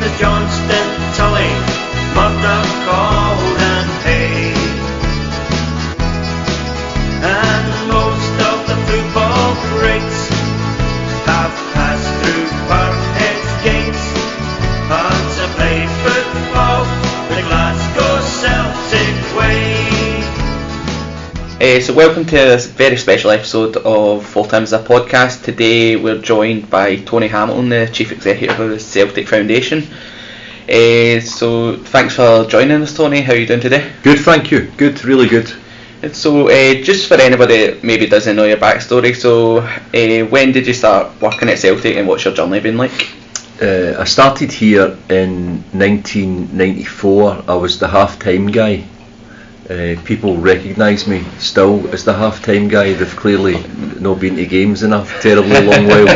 the Johnston, Tully, Murdoch, Gold and Hay. And most of the football greats have passed through Parkhead's gates and to play football the Glasgow Celtic way. So welcome to this very special episode of Full Time as a Podcast. Today we're joined by Tony Hamilton, the Chief Executive of the Celtic Foundation. So thanks for joining us, Tony. How are you doing today? Good, thank you. Good, really good. So just for anybody that maybe doesn't know your backstory, so when did you start working at Celtic and what's your journey been like? I started here in 1994. I was the half-time guy. People recognise me still as the half-time guy. They've clearly not been to games in a terribly long while.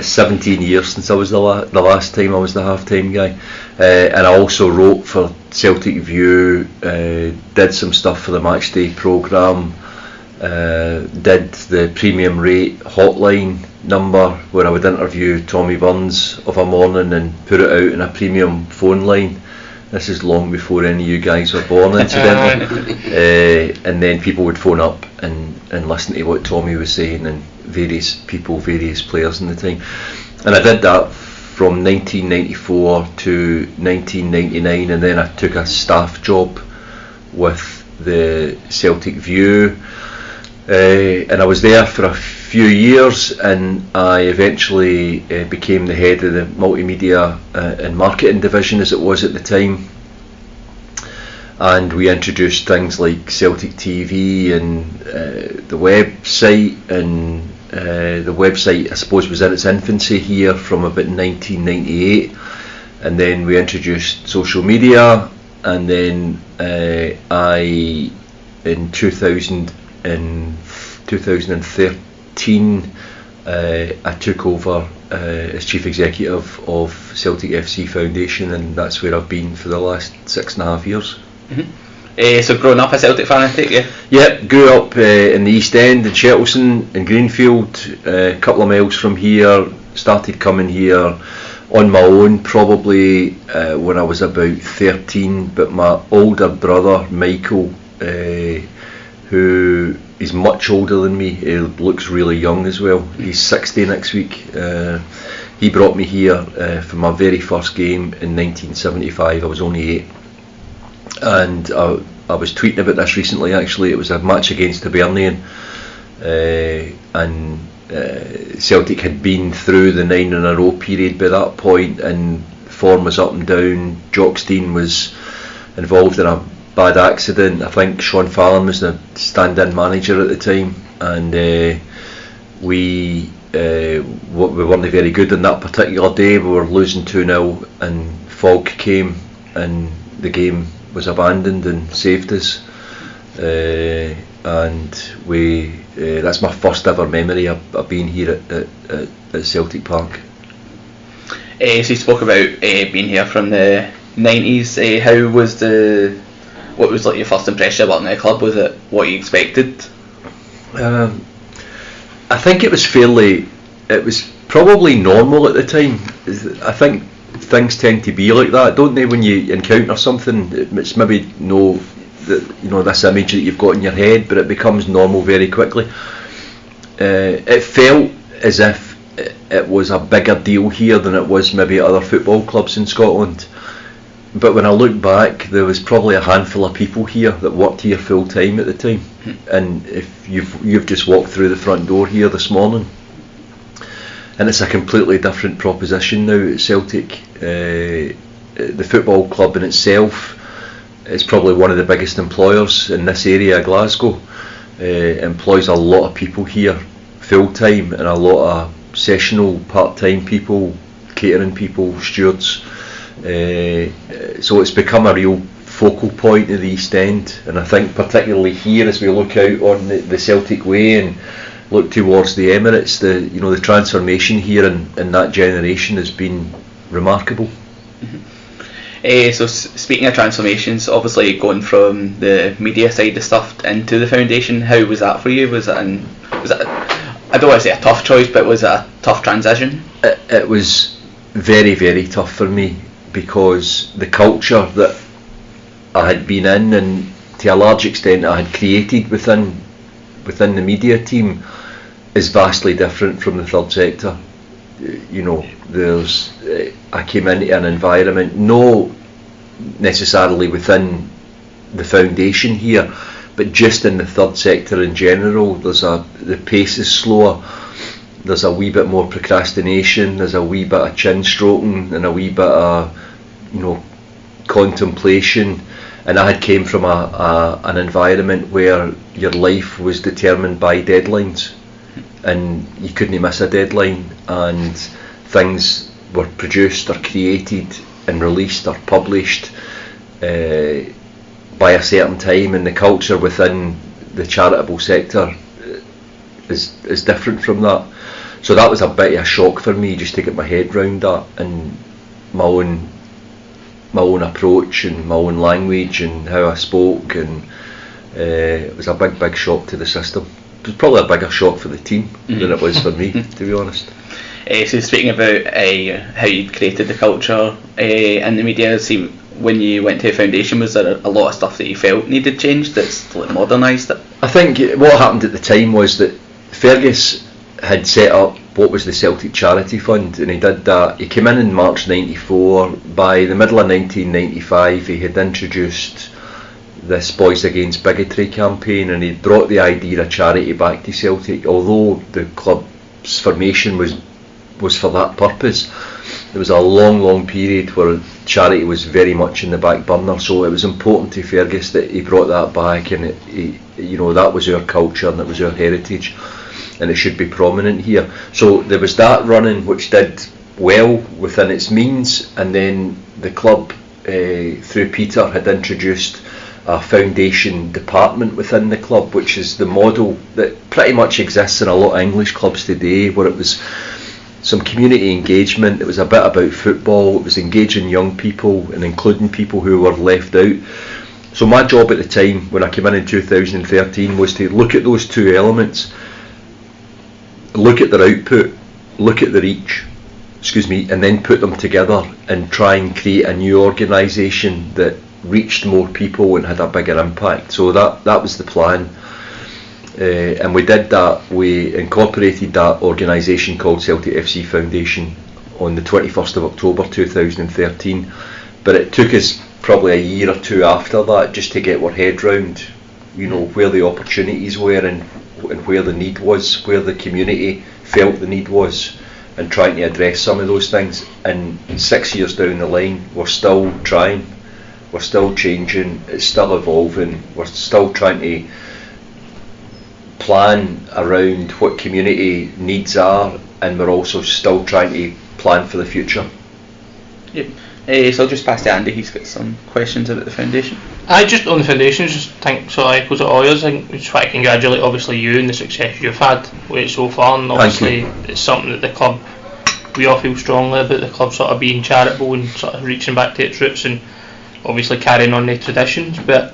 17 years since I was the last time I was the half-time guy. And I also wrote for Celtic View, did some stuff for the Matchday programme, did the premium rate hotline number where I would interview Tommy Burns of a morning and put it out in a premium phone line. This is long before any of you guys were born, incidentally. And then people would phone up and listen to what Tommy was saying, and various people, various players in the time. And I did that from 1994 to 1999, and then I took a staff job with the Celtic View. And I was there for a few years, and I eventually became the head of the multimedia and marketing division, as it was at the time. And we introduced things like Celtic TV and the website, and the website, I suppose, was in its infancy here from about 1998. And then we introduced social media, and then in 2013 I took over as Chief Executive of Celtic FC Foundation, and that's where I've been for the last 6.5 years. Mm-hmm. So growing up a Celtic fan, I take you? Yep, grew up in the East End, in Shettleston, in Greenfield, a couple of miles from here. Started coming here on my own probably when I was about 13, but my older brother Michael, who is much older than me, he looks really young as well, he's 60 next week, he brought me here for my very first game in 1975. I was only 8, and I was tweeting about this recently actually. It was a match against Hibernian, and Celtic had been through the 9 in a row period by that point, and form was up and down. Jockstein was involved in a bad accident. I think Sean Fallon was the stand-in manager at the time, and we weren't very good on that particular day. We were losing 2-0, and fog came, and the game was abandoned and saved us. And we that's my first ever memory of being here at Celtic Park. So you spoke about being here from the 90s. How was what was like your first impression about the club? Was it what you expected? I think it was probably normal at the time. I think things tend to be like that, don't they? When you encounter something, it's maybe this image that you've got in your head, but it becomes normal very quickly. It felt as if it was a bigger deal here than it was maybe at other football clubs in Scotland. But when I look back, there was probably a handful of people here that worked here full time at the time. And if you've just walked through the front door here this morning, and it's a completely different proposition now at Celtic. The football club in itself is probably one of the biggest employers in this area of Glasgow. Employs a lot of people here full time, and a lot of sessional part-time people, catering people, stewards. So it's become a real focal point of the East End, and I think particularly here as we look out on the Celtic Way and look towards the Emirates, the transformation here in that generation has been remarkable. Mm-hmm. So speaking of transformations, obviously going from the media side of stuff into the foundation, how was that for you? Was it I don't want to say a tough choice, but was it a tough transition? It was very, very tough for me, because the culture that I had been in, and to a large extent I had created within the media team, is vastly different from the third sector. You know, I came into an environment, no necessarily within the foundation here, but just in the third sector in general. The pace is slower, there's a wee bit more procrastination, there's a wee bit of chin stroking and a wee bit of, you know, contemplation. And I had came from an environment where your life was determined by deadlines, and you couldn't miss a deadline, and things were produced or created and released or published by a certain time, and the culture within the charitable sector is different from that. So that was a bit of a shock for me, just to get my head round that, and my own approach and my own language and how I spoke, and it was a big shock to the system. It was probably a bigger shock for the team than it was for me, to be honest. So speaking about how you created the culture in the media, see, when you went to the foundation, was there a lot of stuff that you felt needed changed that's like modernised it? I think what happened at the time was that Fergus had set up what was the Celtic Charity Fund, and he did that. He came in March '94. By the middle of 1995 he had introduced this Boys Against Bigotry campaign, and he brought the idea of charity back to Celtic. Although the club's formation was for that purpose, there was a long period where charity was very much in the back burner, so it was important to Fergus that he brought that back, and that was our culture and it was our heritage, and it should be prominent here. So there was that running, which did well within its means, and then the club through Peter had introduced a foundation department within the club, which is the model that pretty much exists in a lot of English clubs today, where it was some community engagement, it was a bit about football, it was engaging young people and including people who were left out. So my job at the time, when I came in 2013, was to look at those two elements, look at their output, look at their reach, and then put them together and try and create a new organisation that reached more people and had a bigger impact. So that was the plan. And we did that. We incorporated that organisation called Celtic FC Foundation on the 21st of October 2013, but it took us probably a year or two after that just to get our head round, where the opportunities were and where the need was, where the community felt the need was, and trying to address some of those things. And 6 years down the line, we're still trying, we're still changing, it's still evolving, we're still trying to plan around what community needs are, and we're also still trying to plan for the future. Yep. So I'll just pass to Andy, he's got some questions about the foundation. I just on the foundation, just think sort of echoes at all yours. I think we just want to congratulate obviously you and the success you've had with it so far, and obviously it's something that the club, we all feel strongly about the club sort of being charitable and sort of reaching back to its roots and obviously carrying on the traditions. But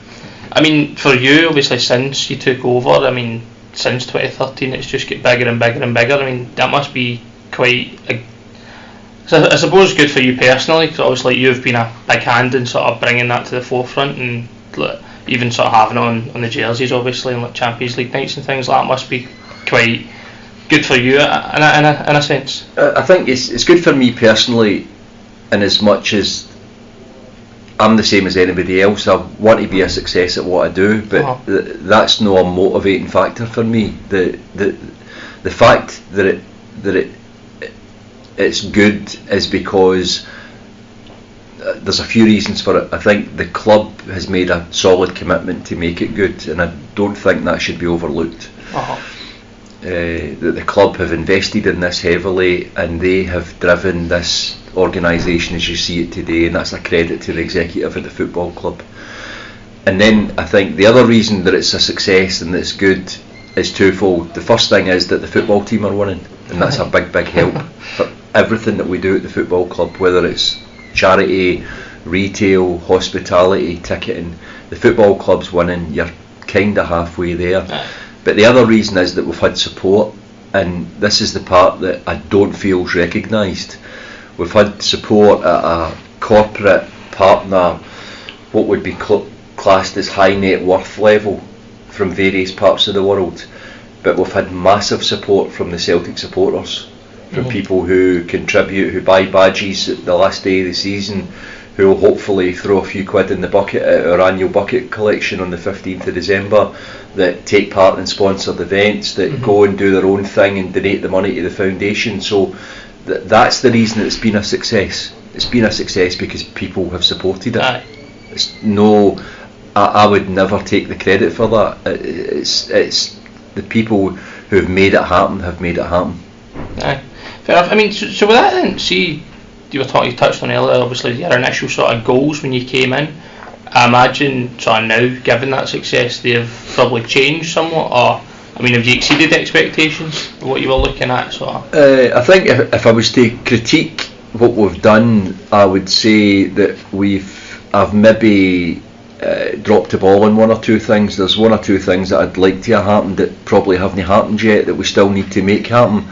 I mean, for you, obviously since you took over, I mean, since 2013 it's just get bigger and bigger and bigger. I mean, that must be quite I suppose good for you personally, because obviously you've been a big hand in sort of bringing that to the forefront, and even sort of having it on the jerseys obviously, and like Champions League nights and things like that must be quite good for you in a sense. I think it's good for me personally, in as much as I'm the same as anybody else. I want to be a success at what I do, but that's no a motivating factor for me. The fact that it's good is because there's a few reasons for it. I think the club has made a solid commitment to make it good, and I don't think that should be overlooked. That the club have invested in this heavily, and they have driven this organisation as you see it today, and that's a credit to the executive at the football club. And then I think the other reason that it's a success and that it's good is twofold. The first thing is that the football team are winning, and that's a big help for everything that we do at the football club, whether it's charity, retail, hospitality, ticketing. The football club's winning, you're kind of halfway there. But the other reason is that we've had support, and this is the part that I don't feel is recognised. We've had support at a corporate partner, what would be classed as high net worth level, from various parts of the world, but we've had massive support from the Celtic supporters, from people who contribute, who buy badges at the last day of the season, who will hopefully throw a few quid in the bucket at our annual bucket collection on the 15th of December, that take part in sponsored events, that go and do their own thing and donate the money to the foundation. So that's the reason it's been a success. It's been a success because people have supported it. Aye. It's no, I would never take the credit for that. It's the people who have made it happen have made it happen. Aye. Fair enough. I mean, so with that then, see, you touched on earlier, obviously, your initial sort of goals when you came in. I imagine sort of now, given that success, they've probably changed somewhat, or, I mean, have you exceeded expectations of what you were looking at, sort of? I think if I was to critique what we've done, I would say that I've maybe dropped the ball on one or two things. There's one or two things that I'd like to have happened that probably haven't happened yet, that we still need to make happen.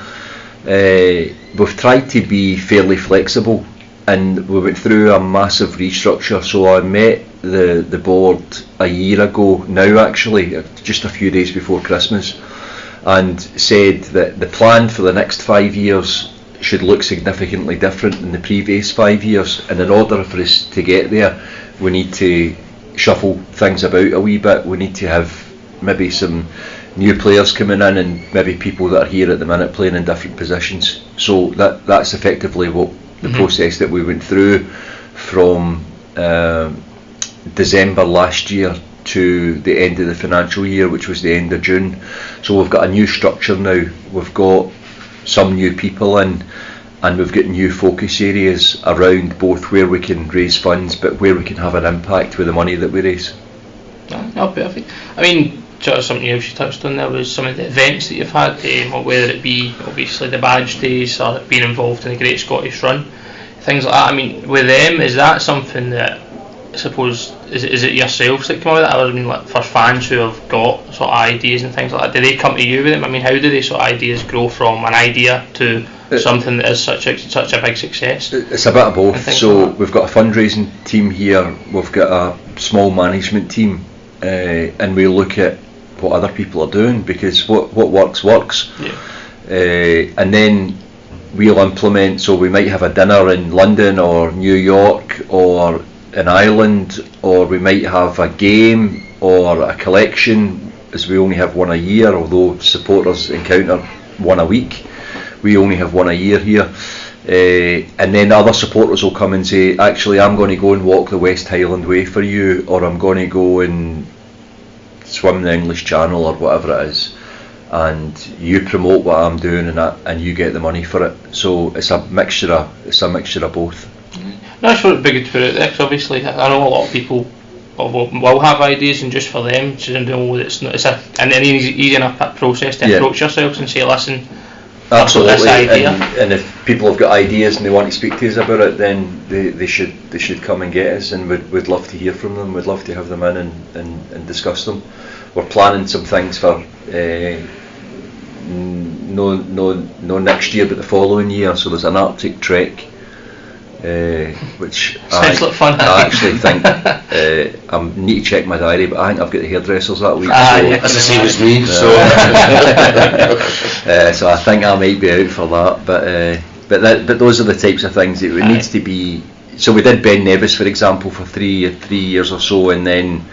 We've tried to be fairly flexible, and we went through a massive restructure. So I met the board a year ago now, actually, just a few days before Christmas, and said that the plan for the next 5 years should look significantly different than the previous 5 years, and in order for us to get there, we need to shuffle things about a wee bit. We need to have maybe some new players coming in, and maybe people that are here at the minute playing in different positions. So that's effectively what the process that we went through from December last year to the end of the financial year, which was the end of June. So we've got a new structure now. We've got some new people in, and we've got new focus areas around both where we can raise funds, but where we can have an impact with the money that we raise. No, perfect. I mean, sort of something else you touched on there was some of the events that you've had, whether it be obviously the badge days or being involved in the Great Scottish Run, things like that. I mean, with them, is that something that, I suppose, is it yourselves that come out with that? I mean, like, for fans who have got sort of ideas and things like that, do they come to you with them? I mean, how do they sort of ideas grow from an idea to something that is such a big success? It's a bit of both. So we've got a fundraising team here, we've got a small management team, and we look at what other people are doing, because what works. And then we'll implement. So we might have a dinner in London or New York or in Ireland, or we might have a game or a collection, as we only have one a year, although supporters encounter one a week. We only have one a year here. And then other supporters will come and say, actually, I'm going to go and walk the West Highland Way for you, or I'm going to go and swim the English Channel, or whatever it is, and you promote what I'm doing, and you get the money for it. So it's a mixture of both. No, I thought it'd be good to put it there, because obviously I know a lot of people will have ideas, and just for them to know that it's an easy enough process to approach yourselves and say, listen, absolutely, this idea. And if people have got ideas and they want to speak to us about it, then they should come and get us, and we'd love to hear from them. We'd love to have them in and discuss them. We're planning some things for no next year, but the following year. So there's an Arctic trek, which sounds like fun. I actually think I need to check my diary, but I think I've got the hairdressers that week. That's the same as me. So I think I might be out for that. But those are the types of things that it needs to be. So we did Ben Nevis, for example, for 3 years or so, and then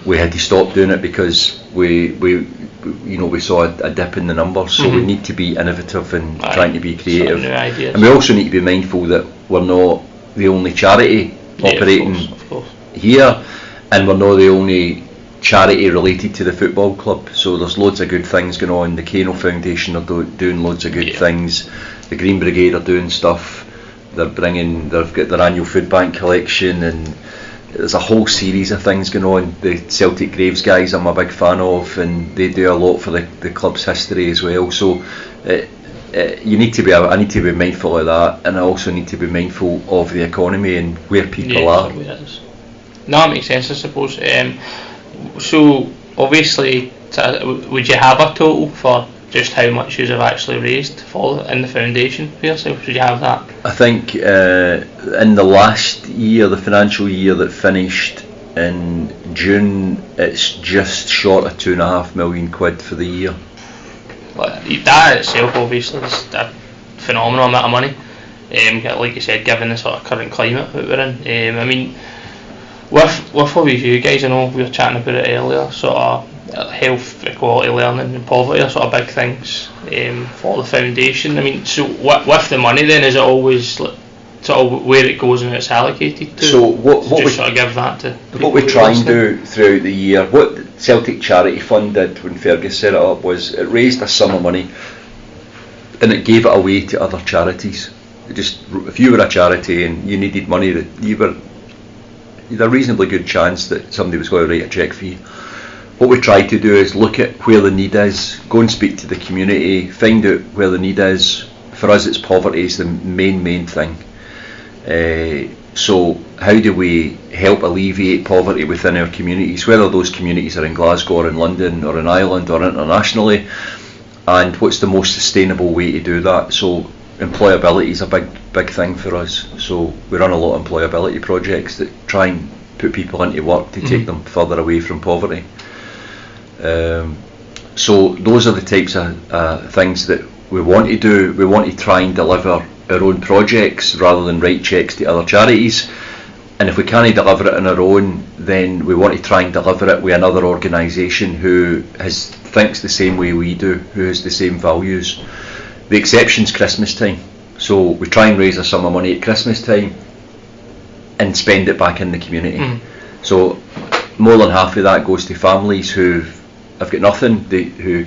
we had to stop doing it because we saw a dip in the numbers. So we need to be innovative and trying to be creative, and we also need to be mindful that we're not the only charity operating of course. here, and we're not the only charity related to the football club. So there's loads of good things going on. The Celtic Foundation are doing loads of good things. The Green Brigade are doing stuff. They've got their annual food bank collection, and there's a whole series of things going on. The Celtic Graves guys I'm a big fan of, and they do a lot for the club's history as well. So I need to be mindful of that, and I also need to be mindful of the economy and where people are. No, it makes sense, I suppose. So obviously, would you have a total for just how much you have actually raised in the foundation for yourself? Did you have that? I think in the last year, the financial year that finished in June, it's just short of £2.5 million for the year. That itself obviously is a phenomenal amount of money. Like you said, given the sort of current climate that we're in. I mean, with obviously you guys, I know we were chatting about it earlier, sort of health, equality, learning and poverty are sort of big things for the foundation. I mean, so with the money then, is it always sort of where it goes and it's allocated to? So what just we sort of give that to what we try and do throughout the year, what the Celtic Charity Fund did when Fergus set it up, was it raised a sum of money and it gave it away to other charities. Just if you were a charity and you needed money, that you had a reasonably good chance that somebody was going to write a cheque for you. What we try to do is look at where the need is, go and speak to the community, find out where the need is. For us, it's poverty is the main thing. So how do we help alleviate poverty within our communities, whether those communities are in Glasgow or in London or in Ireland or internationally, and what's the most sustainable way to do that? So employability is a big thing for us. So we run a lot of employability projects that try and put people into work to take them further away from poverty. So those are the types of things that we want to do. We want to try and deliver our own projects rather than write cheques to other charities, and if we can't deliver it on our own, then we want to try and deliver it with another organisation who thinks the same way we do, who has the same values. The exception's Christmas time, so we try and raise a sum of money at Christmas time and spend it back in the community. So more than half of that goes to families who have got nothing, who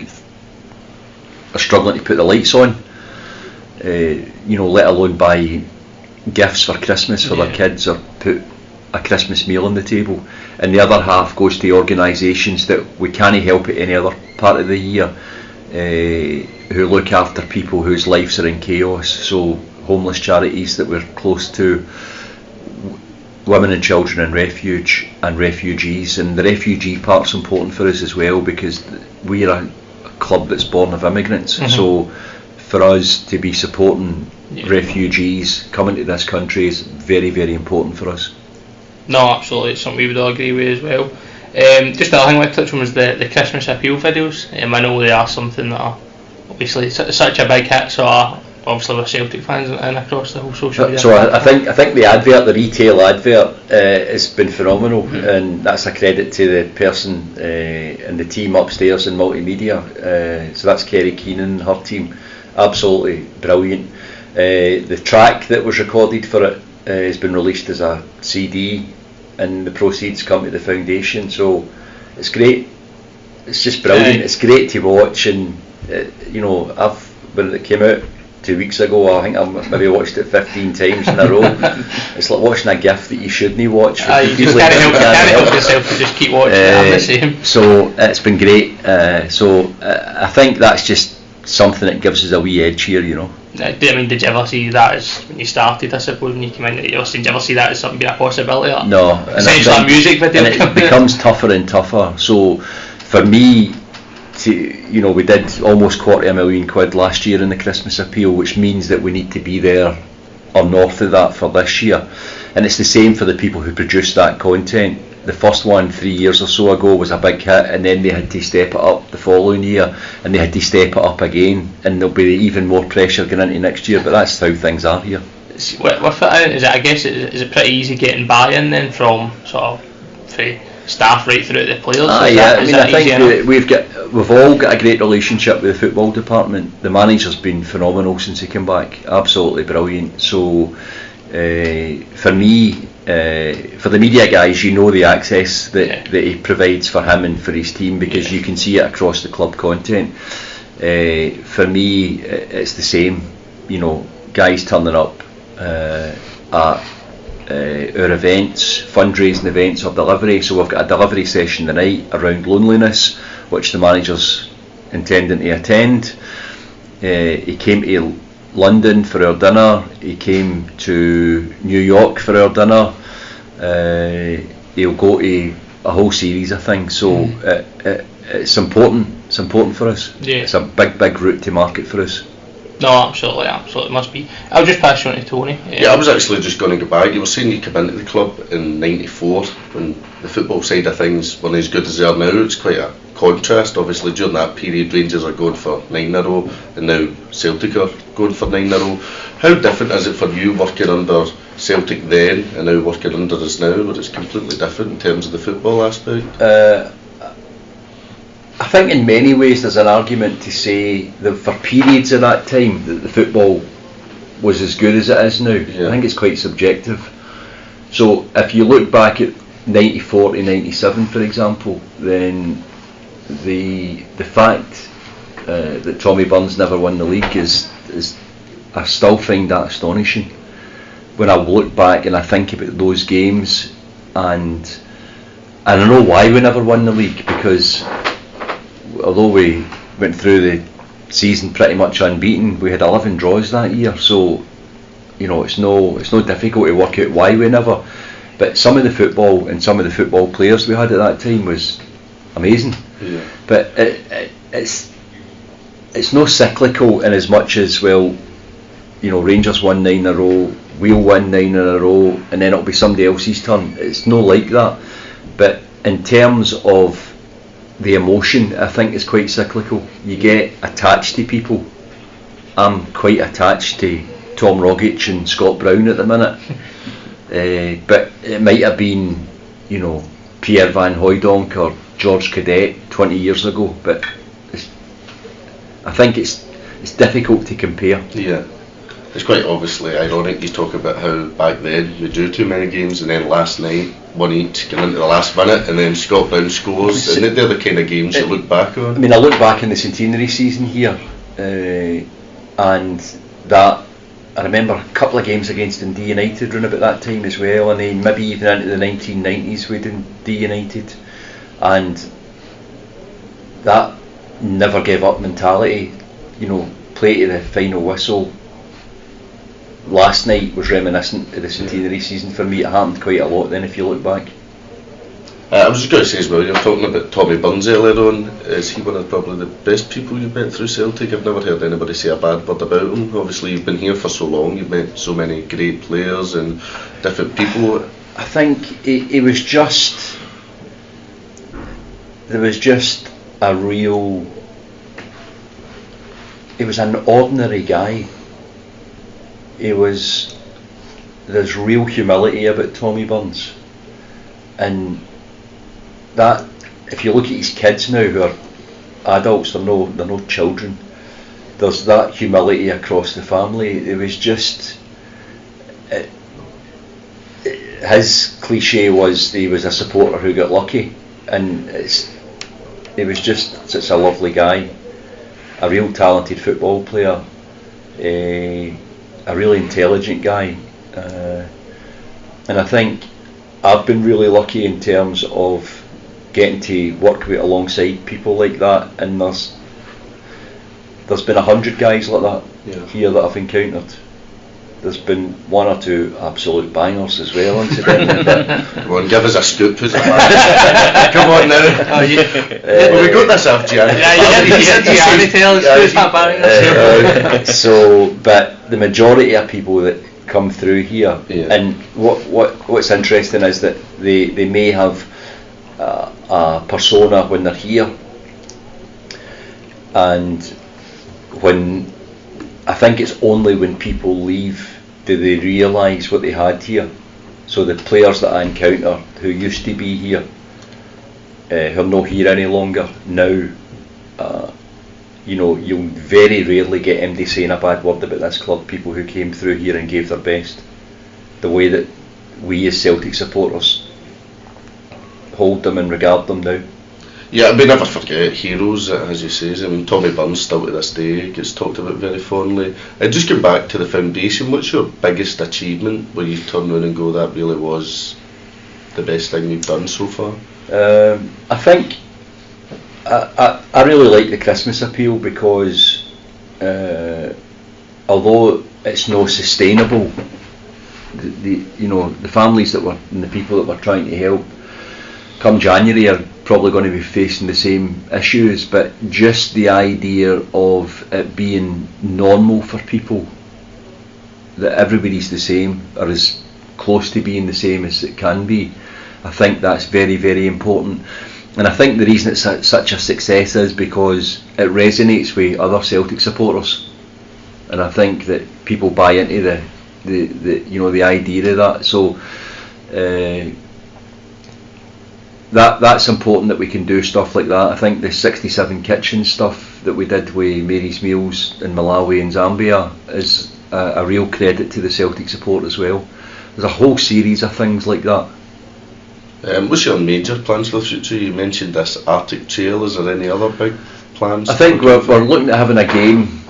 are struggling to put the lights on, let alone buy gifts for Christmas for their kids or put a Christmas meal on the table. And the other half goes to organisations that we can't help at any other part of the year, who look after people whose lives are in chaos. So homeless charities that we're close to, women and children in refuge and refugees, and the refugee part's important for us as well because we're a club that's born of immigrants. So for us to be supporting refugees coming to this country is very, very important for us. No, absolutely, it's something we would all agree with as well. Just the other thing I touched on was the Christmas appeal videos. I know they are something that are obviously such a big hit, so obviously we're Celtic fans and across the whole social media. So I think the retail advert has been phenomenal, and that's a credit to the person and the team upstairs in multimedia. So that's Kerry Keenan and her team, absolutely brilliant. The track that was recorded for it has been released as a CD, and the proceeds come to the foundation. So it's great. It's just brilliant. It's great to watch, and when it came out 2 weeks ago, I think I maybe watched it 15 times in a row. It's like watching a GIF that you shouldn't watch. You just can't help yourself to just keep watching it. I'm the same. So it's been great. So I think that's just something that gives us a wee edge here, I mean, did you ever see that as when you started? I suppose when you came in, did you ever see that as something being a possibility? No. Essentially a music video. And it becomes tougher and tougher. So for me, we did almost £250,000 last year in the Christmas appeal, which means that we need to be there or north of that for this year. And it's the same for the people who produce that content. The first one 3 years or so ago was a big hit, and then they had to step it up the following year, and they had to step it up again, and there'll be even more pressure going into next year. But that's how things are here. With it, I guess is it pretty easy getting buy-in then from sort of staff right through to the players? I think we've all got a great relationship with the football department. The manager's been phenomenal since he came back, absolutely brilliant. So for me, for the media guys, the access that he provides for him and for his team, because you can see it across the club content. For me, it's the same, guys turning up at our events, fundraising events or delivery. So we've got a delivery session tonight around loneliness, which the manager's intending to attend. He came to London for our dinner, he came to New York for our dinner, he'll go to a whole series of things. So it's important. It's important for us. Yeah. It's a big route to market for us. No, absolutely must be. I'll just pass you on to Tony. Yeah, I was actually just going to go back. You were saying you came into the club in '94 when the football side of things weren't as good as they are now. It's quite a contrast. Obviously, during that period, Rangers are going for 9 in a row, and now Celtic are going for 9 in a row. How different is it for you working under Celtic then and now working under us now, where it's completely different in terms of the football aspect? I think in many ways there's an argument to say that for periods of that time that the football was as good as it is now. Yeah. I think it's quite subjective. So if you look back at 94 to 97 for example, then the fact that Tommy Burns never won the league is I still find that astonishing when I look back and I think about those games, and I don't know why we never won the league, because although we went through the season pretty much unbeaten, we had 11 draws that year, so it's no difficult to work out why we never. But some of the football and some of the football players we had at that time was amazing. Yeah. But it's no cyclical in as much as, well, Rangers won 9 in a row, we'll win 9 in a row, and then it'll be somebody else's turn. It's no like that. But in terms of the emotion, I think it's quite cyclical. You get attached to people. I'm quite attached to Tom Rogic and Scott Brown at the minute. But it might have been, Pierre Van Hooijdonk or George Cadet 20 years ago. But I think it's difficult to compare. Yeah. It's quite obviously ironic you talk about how back then we drew too many games, and then last night one each came into the last minute, and then Scott Brown scores, and they're the kind of games you look back on. I mean, I look back in the centenary season here, and that I remember a couple of games against Dundee United around about that time as well, and then maybe even into the 1990s with Dundee United, and that never give up mentality, play to the final whistle. Last night was reminiscent of the centenary season for me. It happened quite a lot then if you look back. I was just going to say as well, you're talking about Tommy Burns earlier on. Is he one of probably the best people you've met through Celtic? I've never heard anybody say a bad word about him. Obviously you've been here for so long, you've met so many great players and different people. I think it was just, there was just a real, he was an ordinary guy. There's real humility about Tommy Burns, and that, if you look at his kids now who are adults, they're no children, there's that humility across the family. It was just, his cliche was he was a supporter who got lucky, and he was just such a lovely guy, a real talented football player, a really intelligent guy, and I think I've been really lucky in terms of getting to work with alongside people like that, and there's been 100 guys like that here that I've encountered. There's been one or two absolute bangers as well, incidentally. Come on, give us a scoop. Who's that? Come on now. Well, we got this off Gianni. Gianni tell us who's that banger. So, but the majority of people that come through here, and what's interesting is that they may have a persona when they're here, and when I think it's only when people leave do they realise what they had here. So the players that I encounter who used to be here, who are not here any longer now, you'll very rarely get anybody saying a bad word about this club. People who came through here and gave their best, the way that we as Celtic supporters hold them and regard them now. Yeah, we never forget heroes, as you say. I mean, Tommy Burns still to this day gets talked about very fondly. And just going back to the foundation, what's your biggest achievement where you turn around and go, that really was the best thing you've done so far? I think I really like the Christmas appeal, because although it's not sustainable, the families that were and the people that we're trying to help come January are probably going to be facing the same issues, but just the idea of it being normal for people, that everybody's the same, or as close to being the same as it can be, I think that's very, very important. And I think the reason it's such a success is because it resonates with other Celtic supporters, and I think that people buy into the idea of that. So that's important, that we can do stuff like that. I think the 67 kitchen stuff that we did with Mary's Meals in Malawi and Zambia is a real credit to the Celtic support as well. There's a whole series of things like that. What's your major plans for the future? You mentioned this Arctic Trail. Is there any other big plans? I think we're looking at having a game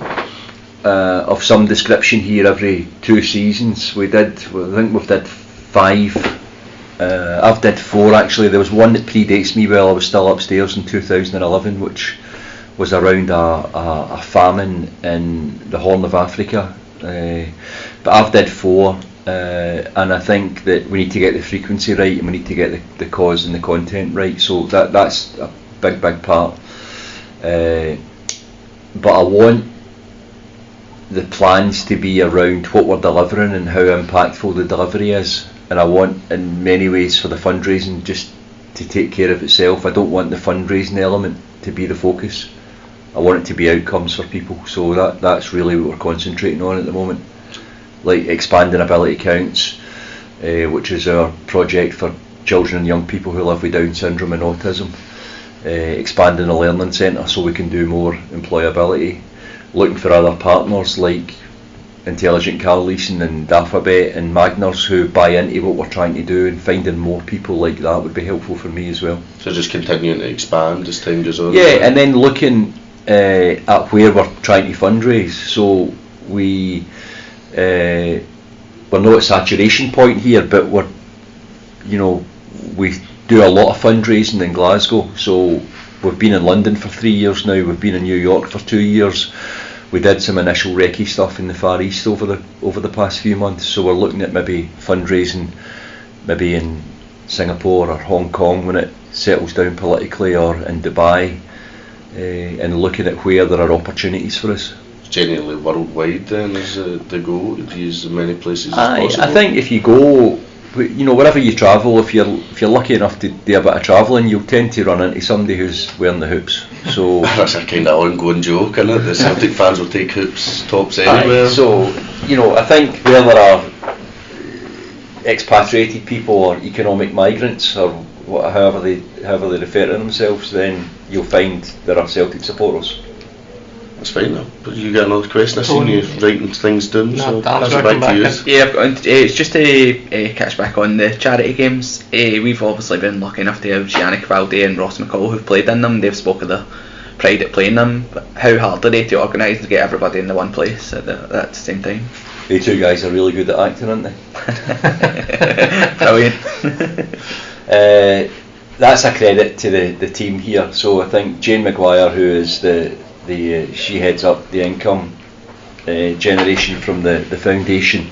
of some description here every 2 seasons. I think we've did 5. I've did 4 actually. There was one that predates me while I was still upstairs in 2011, which was around a famine in the Horn of Africa. But I've did 4. And I think that we need to get the frequency right, and we need to get the cause and the content right. So that's a big part. But I want the plans to be around what we're delivering and how impactful the delivery is. And I want, in many ways, for the fundraising just to take care of itself. I don't want the fundraising element to be the focus. I want it to be outcomes for people. So that's really what we're concentrating on at the moment. Like expanding ability counts, which is our project for children and young people who live with Down syndrome and autism. Expanding a learning centre so we can do more employability. Looking for other partners like Intelligent Car Leasing and Alphabet and Magners who buy into what we're trying to do, and finding more people like that would be helpful for me as well. So just continuing to expand as time goes on? Yeah, and then looking at where we're trying to fundraise. So we're not at saturation point here, but we do a lot of fundraising in Glasgow. So we've been in London for 3 years now, we've been in New York for 2 years. We did some initial recce stuff in the Far East over the past few months, so we're looking at maybe fundraising maybe in Singapore or Hong Kong when it settles down politically, or in Dubai, and looking at where there are opportunities for us. Genuinely worldwide then is the goal, to use as many places as possible? I think if you go, wherever you travel, if you're lucky enough to do a bit of travelling, you'll tend to run into somebody who's wearing the hoops. So that's a kind of ongoing joke, isn't it? The Celtic fans will take hoops tops anywhere. So I think where there are expatriated people or economic migrants or however they refer to themselves, then you'll find there are Celtic supporters. That's fine now. But you got another question? I've seen you writing things down, No, so Dan's pass it back to you. Yeah, I've got, it's just to catch back on the charity games. We've obviously been lucky enough to have Yannick Valde and Ross McCall who've played in them. They've spoken of the pride at playing them. But how hard are they to organise and get everybody in the one place at the same time? The 2 guys are really good at acting, aren't they? Brilliant. That's a credit to the team here. So I think Jane Maguire, who is she heads up the income generation from the foundation.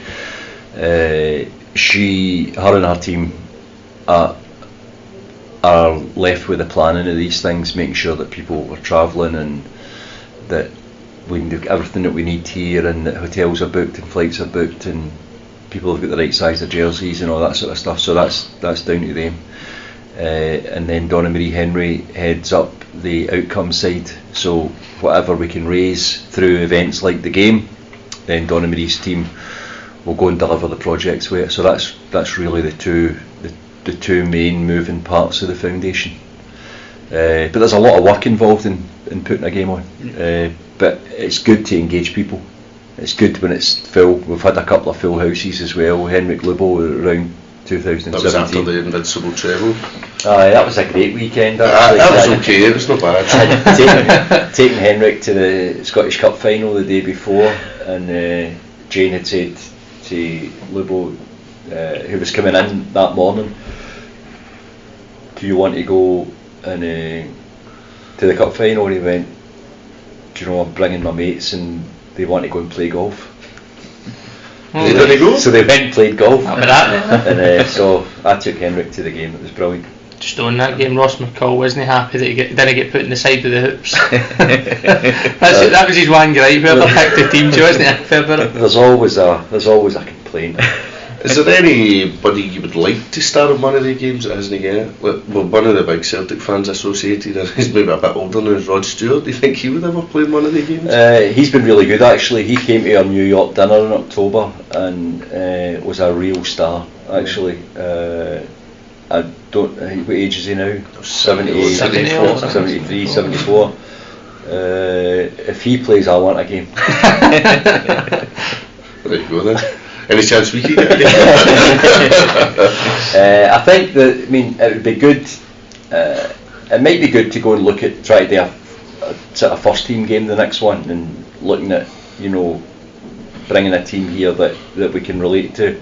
Her and her team are left with the planning of these things, making sure that people are travelling and that we can do everything that we need here, and that hotels are booked and flights are booked and people have got the right size of jerseys and all that sort of stuff. So that's down to them. And then Donna Marie Henry heads up the outcome side, so whatever we can raise through events like the game, then Donna Marie's team will go and deliver the projects with it. So that's really the two main moving parts of the foundation. But there's a lot of work involved in putting a game on, but it's good to engage people. It's good when it's full. We've had a couple of full houses as well. Henrik Lubo around 2017. That was after the Invincible treble. That was a great weekend. That was okay, it was not bad. taken Henrik to the Scottish Cup final the day before, and Jane had said to Lubo, who was coming in that morning, do you want to go and to the cup final? And he went, do you know, I'm bringing my mates and they want to go and play golf. Did they go? So they went and played golf. And So I took Henrik to the game. It was brilliant. just on that game, Ross McCall wasn't happy that he didn't get put in the side of the hoops. That was his one gripe. Whoever picked the team, she wasn't happy about it. There's always a complaint. Is there anybody you would like to star in one of the games that hasn't yet? Well, one of the big Celtic fans associated, and he's maybe a bit older now, is Rod Stewart. Do you think he would ever play in one of the games? He's been really good actually. He came to our New York dinner in October and was a real star actually. I don't. What age is he now? 74. 73, 74. If he plays, I want a game. There you go then. Any chance we can get it? I think that, it would be good. It might be good to go and try to do a sort of first team game the next one, and looking at bringing a team here that we can relate to.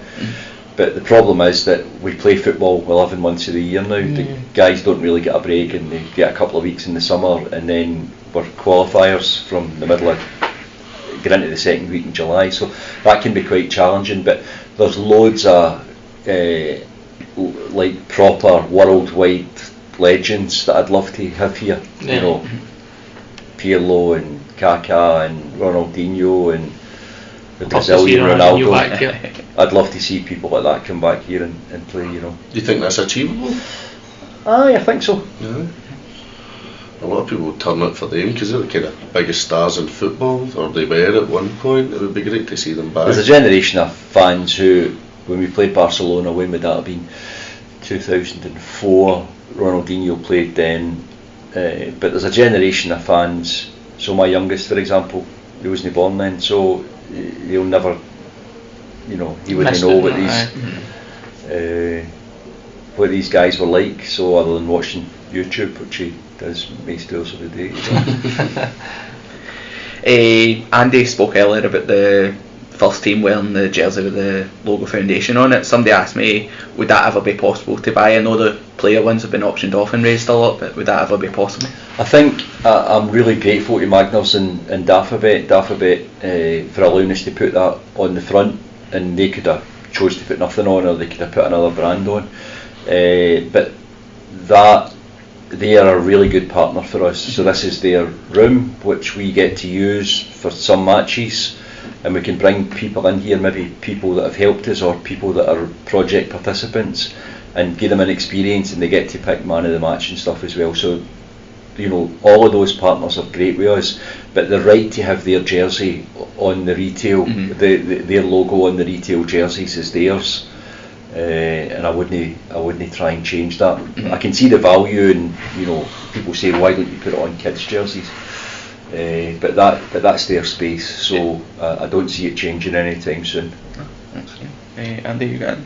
But the problem is that we play football 11 months of the year now. The guys don't really get a break, and they get a couple of weeks in the summer, and then we're qualifiers from the middle of get into the second week in July, so that can be quite challenging. But there's loads of like proper worldwide legends that I'd love to have here. Pirlo and Kaká and Ronaldinho and the Brazilian Ronaldo. I'd love to see people like that come back here and play. Do you think that's achievable? Aye, I think so. Yeah. A lot of people turn up for them because they're the kind of biggest stars in football, or they were at one point. It would be great to see them back. There's a generation of fans who, when we played Barcelona, when would that have been? 2004. Ronaldinho played then. But there's a generation of fans. So my youngest, for example, he wasn't born then, so he'll never, he wouldn't know what these guys were like. So other than watching YouTube, which he does most of the day. Andy spoke earlier about the first team wearing the jersey with the logo foundation on it. Somebody asked me, would that ever be possible to buy? I know the player ones have been optioned off and raised a lot, but would that ever be possible? I think I'm really grateful to Magnus and Dafabet for allowing us to put that on the front, and they could have chose to put nothing on, or they could have put another brand on, but that they are a really good partner for us. So this is their room, which we get to use for some matches, and we can bring people in here, maybe people that have helped us or people that are project participants, and give them an experience, and they get to pick man of the match and stuff as well. So all of those partners are great with us, but the right to have their jersey on the retail, their logo on the retail jerseys is theirs. And I wouldn't try and change that. I can see the value, and people say, why don't you put it on kids' jerseys? But that's their space, so I don't see it changing anytime soon. Andy, you got it?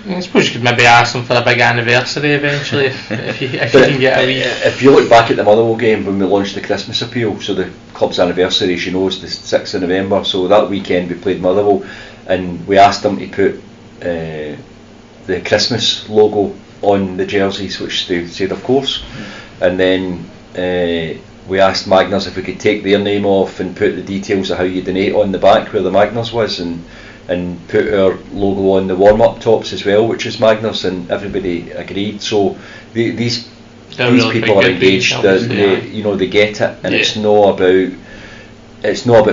I suppose you could maybe ask them for a big anniversary eventually if you can get a wee. If you look back at the Motherwell game when we launched the Christmas appeal, so the club's anniversary, as you know, is the 6th of November, so that weekend we played Motherwell, and we asked them to put the Christmas logo on the jerseys, which they said of course, and then we asked Magnus if we could take their name off and put the details of how you donate on the back where the Magnus was, and put our logo on the warm-up tops as well, which is Magnus, and everybody agreed. So these really people are engaged, they get it, and it's not about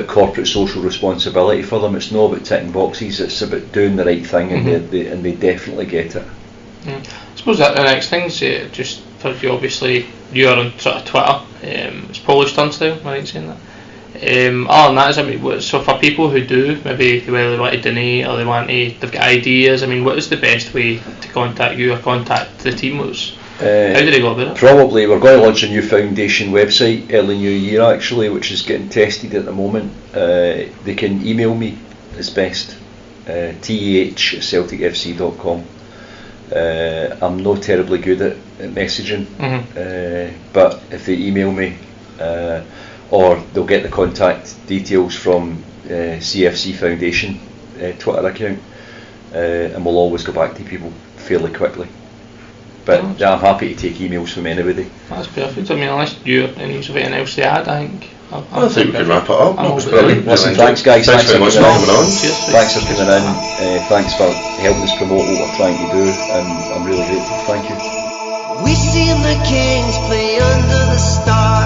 corporate social responsibility for them. It's not about ticking boxes. It's about doing the right thing, and they definitely get it. I suppose that the next thing is just for you. Obviously, you're on sort of Twitter. It's Polish turnstile. Am I right saying that? Other than that, so for people who do, maybe whether they want to donate or they've got ideas. What is the best way to contact you or contact the team? How do they go about it? Probably we're going to launch a new foundation website early new year actually, which is getting tested at the moment. They can email me as best, teh@celticfc.com. I'm not terribly good at messaging, but if they email me, or they'll get the contact details from CFC Foundation Twitter account, and we'll always go back to people fairly quickly. But I'm happy to take emails from anybody. That's perfect. Unless you have anything else to add, I think. I think we can wrap it up. That was brilliant. Listen, thanks guys. Thanks very much for coming on. Thanks for coming in. Thanks for helping us promote what we're trying to do, and I'm really grateful. Thank you. We seen the Kings play under the star.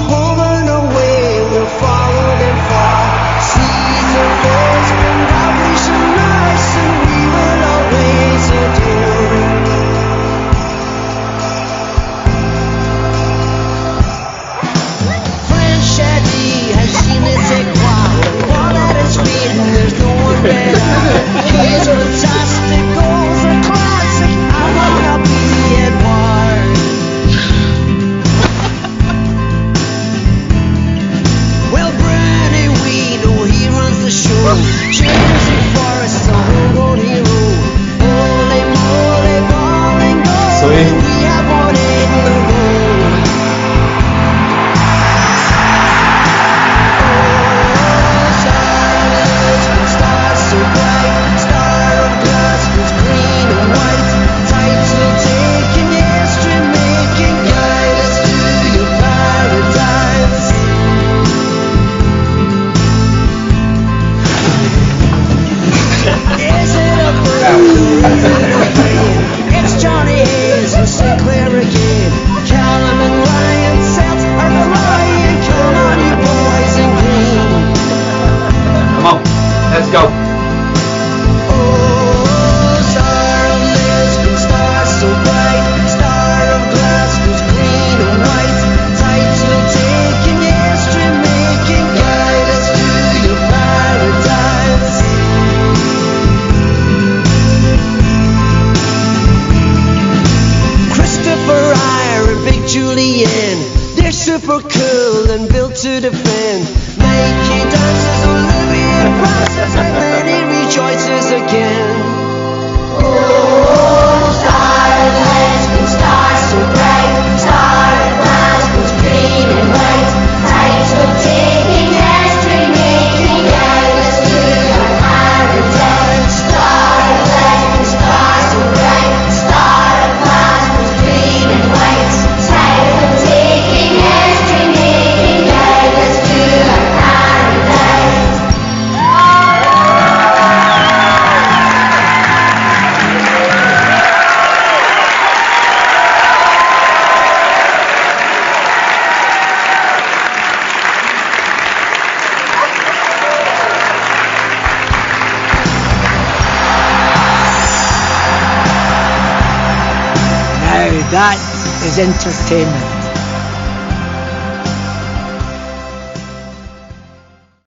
Home and away, we'll follow them far. Seas of lesbian vibration nice, and we will always adore. Franchette has seen it take one. While at his feet, there's no one better. He's fantastic, goals are classic. I wanna be Edward. Well, Brady, we know he runs the show. Jersey Forest, a homegrown hero. Holy moly, ball and goal. Sweet. We have won it in a row. Star so bright, star of glass with green and white. Title taking, history making, guide us to your paradise. Is it a blue? It's Johnny Hayes and Sinclair again. Callum and Ryan Celts are flying. Come on, you boys in green. Come on, let's go. Oh, star of Lisbon, star so bright, star of Glasgow's green and white. Title taking, history making, guide us to your paradise. Christopher Eyre and Big Julian, they're super cool and built to defend. Mikey dances, Olivia passes, and then he rejoices again. Oh, star of Lisbon, star so bright, star of Glasgow's green and white. Title taking, history making, guide us to your paradise. Star of Lisbon, star so bright, star of Glasgow's green and white. Title taking, history making, guide us to our paradise. Now that is entertainment.